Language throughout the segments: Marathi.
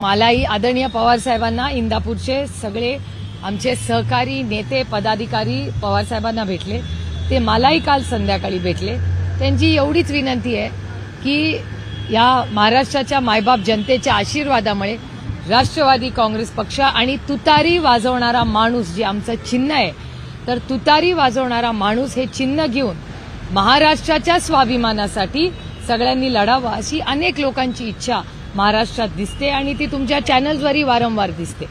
मलाही आदरणीय पवार साहेबांना इंदापूरचे सगळे आमचे सहकारी नेते पदाधिकारी पवार साहेबांना भेटले। ते मलाही काल संध्याकाळी भेटले। त्यांची एवढीच विनंती आहे की या महाराष्ट्राच्या मायबाप जनतेच्या आशीर्वादामुळे राष्ट्रवादी काँग्रेस पक्ष आणि तुतारी वाजवणारा माणूस जे आमचं चिन्ह आहे, तर तुतारी वाजवणारा माणूस हे चिन्ह घेऊन महाराष्ट्राच्या स्वाभिमानासाठी सगळ्यांनी लढावं अशी अनेक लोकांची इच्छा महाराष्ट्रात दिसते आणि ती तुमच्या चॅनल्सवरही वारंवार दिसते।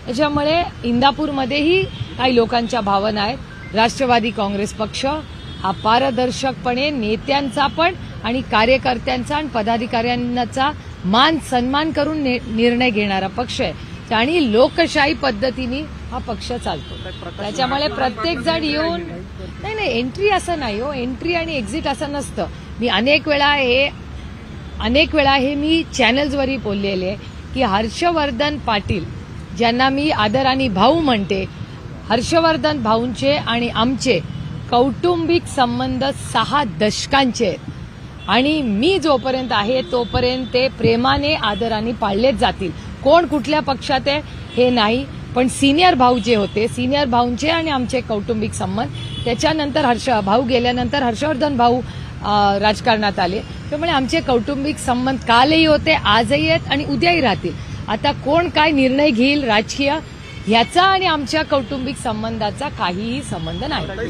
त्याच्यामुळे इंदापूरमध्येही काही लोकांच्या भावना आहेत। राष्ट्रवादी काँग्रेस पक्ष हा पारदर्शकपणे नेत्यांचा पण आणि कार्यकर्त्यांचा आणि पदाधिकाऱ्यांचा मान सन्मान करून निर्णय घेणारा पक्ष आहे आणि लोकशाही पद्धतीने हा पक्ष चालतो। त्याच्यामुळे प्रत्येक जण येऊन नाही एंट्री असं नाही हो, एंट्री आणि एक्झिट असं नसतं। मी अनेक वेळा हे मी चॅनल्सवरही बोललेले आहे की हर्षवर्धन पाटील ज्यांना मी आदराने भाऊ म्हणते, हर्षवर्धन भाऊंचे आणि आमचे कौटुंबिक संबंध 6 दशकांचे आहेत आणि मी जोपर्यंत आहे तोपर्यंत ते प्रेमाने आदराने पाळलेच जातील। कोण कुठल्या पक्षात आहे हे नाही, पण सिनियर भाऊ जे होते, सिनियर भाऊंचे आणि आमचे कौटुंबिक संबंध, त्याच्यानंतर भाऊ गेल्यानंतर हर्षवर्धन भाऊ राजकारणात आले। त्यामुळे आमचे कौटुंबिक संबंध कालही होते, आजही आहेत आणि उद्याही राहतील। आता कोण काय निर्णय घेईल राजकीय, ह्याचा आणि आमच्या कौटुंबिक संबंधाचा काहीही संबंध नाही।